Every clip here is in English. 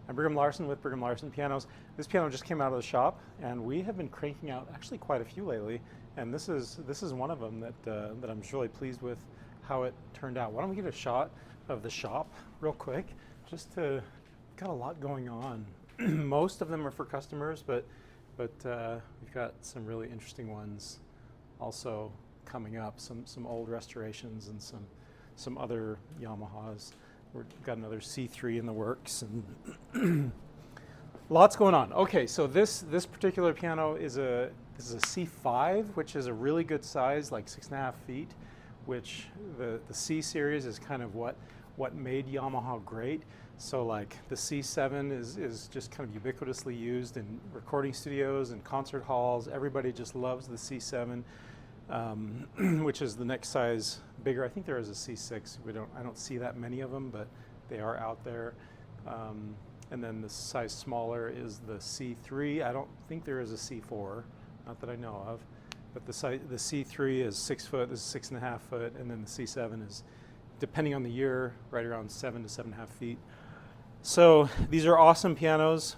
I'm Brigham Larson with Brigham Larson Pianos. This piano just came out of the shop, and we have been cranking out actually quite a few lately. And this is one of them that I'm really pleased with how it turned out. Why don't we get a shot of the shop real quick? Got a lot going on. Most of them are for customers, but we've got some really interesting ones also coming up. Some old restorations and some other Yamahas. We've got another C3 in the works, and lots going on. Okay, so this particular piano is a C5, which is a really good size, like 6.5 feet. Which the C series is kind of what made Yamaha great. So like the C7 is just kind of ubiquitously used in recording studios and concert halls. Everybody just loves the C7. Which is the next size bigger. I think there is a C6. I don't see that many of them, but they are out there. And then the size smaller is the C3. I don't think there is a C4, not that I know of. But the C3 is 6 foot. This is 6.5 foot, and then the C7 is, depending on the year, right around 7 to 7.5 feet. So these are awesome pianos.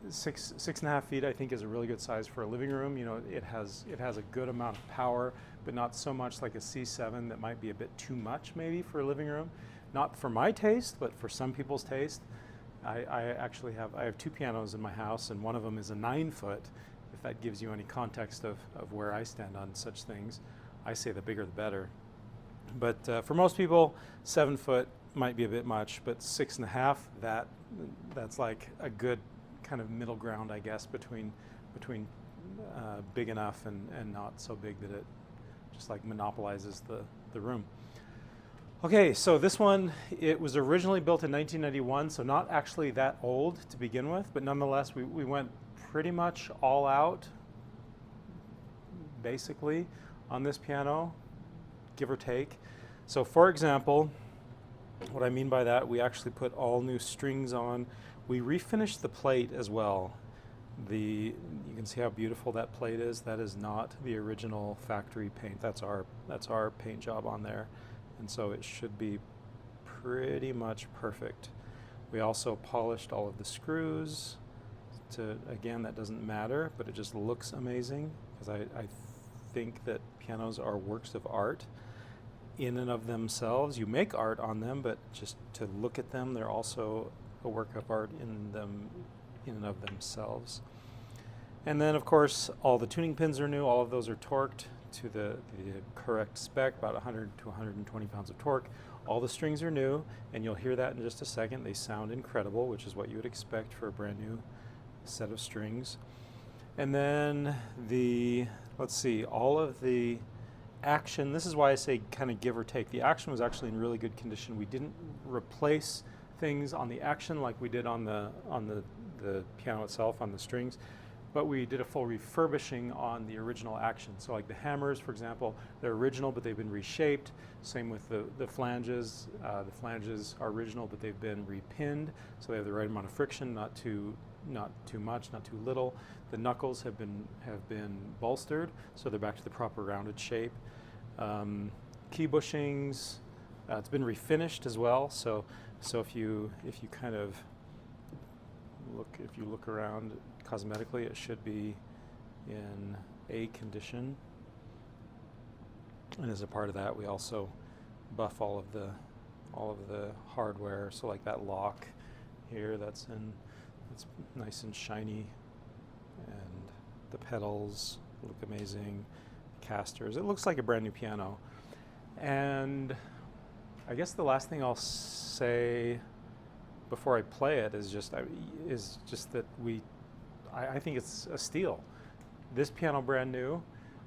6.5 feet, I think, is a really good size for a living room. You know, it has a good amount of power, but not so much like a C7 that might be a bit too much maybe for a living room. Not for my taste, but for some people's taste. I actually have two pianos in my house, and one of them is a 9 foot. If that gives you any context of where I stand on such things, I say the bigger the better. But for most people, 7 foot might be a bit much, but 6.5, that's like a good kind of middle ground, I guess, between big enough and not so big that it just like monopolizes the room. Okay, so this one, it was originally built in 1991, so not actually that old to begin with, but nonetheless, we went pretty much all out, basically, on this piano, give or take. So for example, what I mean by that, we actually put all new strings on. We refinished the plate as well. You can see how beautiful that plate is. That is not the original factory paint. That's our paint job on there. And so it should be pretty much perfect. We also polished all of the screws. Again, that doesn't matter, but it just looks amazing, because I think that pianos are works of art in and of themselves. You make art on them, but just to look at them, they're also a work of art in and of themselves. And then, of course, all the tuning pins are new. All of those are torqued to the correct spec, about 100 to 120 pounds of torque. All the strings are new, and you'll hear that in just a second. They sound incredible, which is what you would expect for a brand new set of strings. And then let's see, all of the action, this is why I say kind of give or take. The action was actually in really good condition. We didn't replace things on the action like we did on the piano itself, on the strings, but we did a full refurbishing on the original action. So like the hammers, for example, they're original, but they've been reshaped. Same with the flanges. The flanges are original, but they've been repinned, so they have the right amount of friction, not too much, not too little. The knuckles have been bolstered, so they're back to the proper rounded shape. Key bushings, it's been refinished as well. So if you kind of look around cosmetically, it should be in A condition. And as a part of that, we also buff all of the hardware. So like that lock here, it's nice and shiny, and the pedals look amazing. Casters, it looks like a brand new piano. And I guess the last thing I'll say before I play it is just that I think it's a steal. This piano, brand new.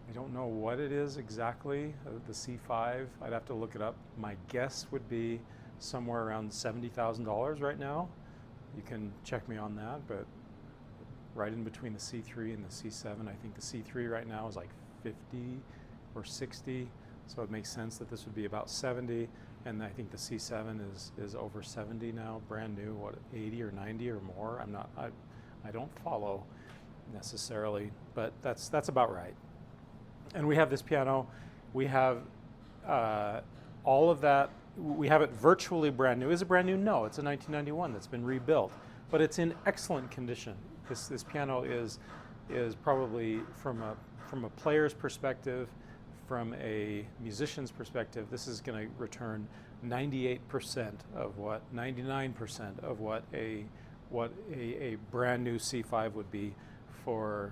I don't know what it is exactly, the C5. I'd have to look it up. My guess would be somewhere around $70,000 right now. You can check me on that, but right in between the C3 and the C7, I think the C3 right now is like 50 or 60, so it makes sense that this would be about 70, and I think the C7 is over 70 now, brand new, what, 80 or 90 or more? I don't follow necessarily, but that's about right. And we have this piano, we have all of that we have it virtually brand new. Is it brand new? No, it's a 1991 that's been rebuilt, but it's in excellent condition. This piano is probably from a player's perspective, from a musician's perspective, this is going to return 98% of what, 99% of what a brand new C5 would be for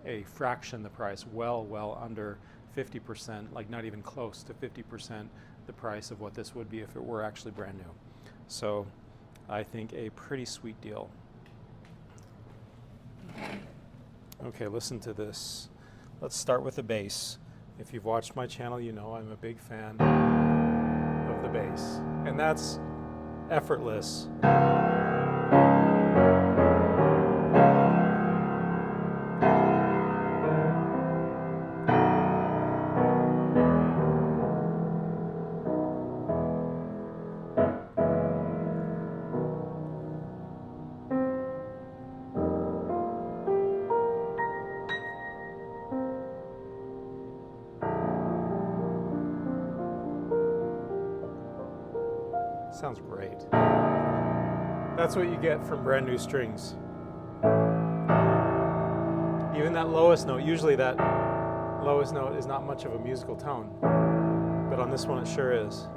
a fraction the price, well under 50%, like not even close to 50% the price of what this would be if it were actually brand new. So I think a pretty sweet deal. Okay, listen to this. Let's start with the bass. If you've watched my channel, you know I'm a big fan of the bass. And that's effortless. Sounds great. That's what you get from brand new strings. Even that lowest note, usually that lowest note is not much of a musical tone, but on this one it sure is.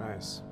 Nice.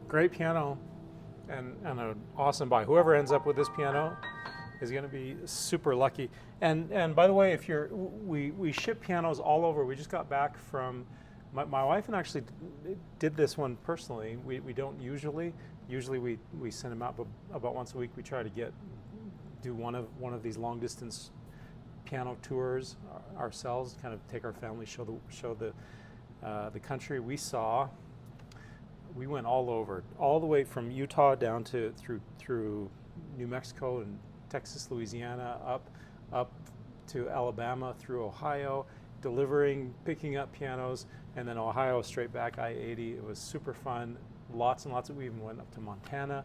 Great piano and an awesome buy. Whoever ends up with this piano is going to be super lucky. And by the way, if you're, we ship pianos all over. We just got back from, my wife and I actually did this one personally. We don't usually we send them out, but about once a week we try to do one of these long distance piano tours ourselves, kind of take our family, show the country. We went all over, all the way from Utah down to through New Mexico and Texas, Louisiana, up to Alabama, through Ohio, picking up pianos, and then Ohio straight back I-80. It was super fun. Lots and lots we even went up to Montana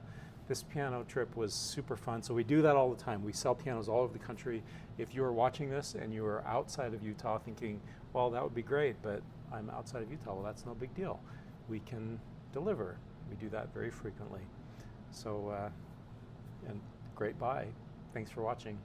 this piano trip was super fun. So we do that all the time. We sell pianos all over the country. If you are watching this and you are outside of Utah thinking, well, that would be great, but I'm outside of Utah, well, that's no big deal. We can deliver. We do that very frequently. So, and great buy. Thanks for watching.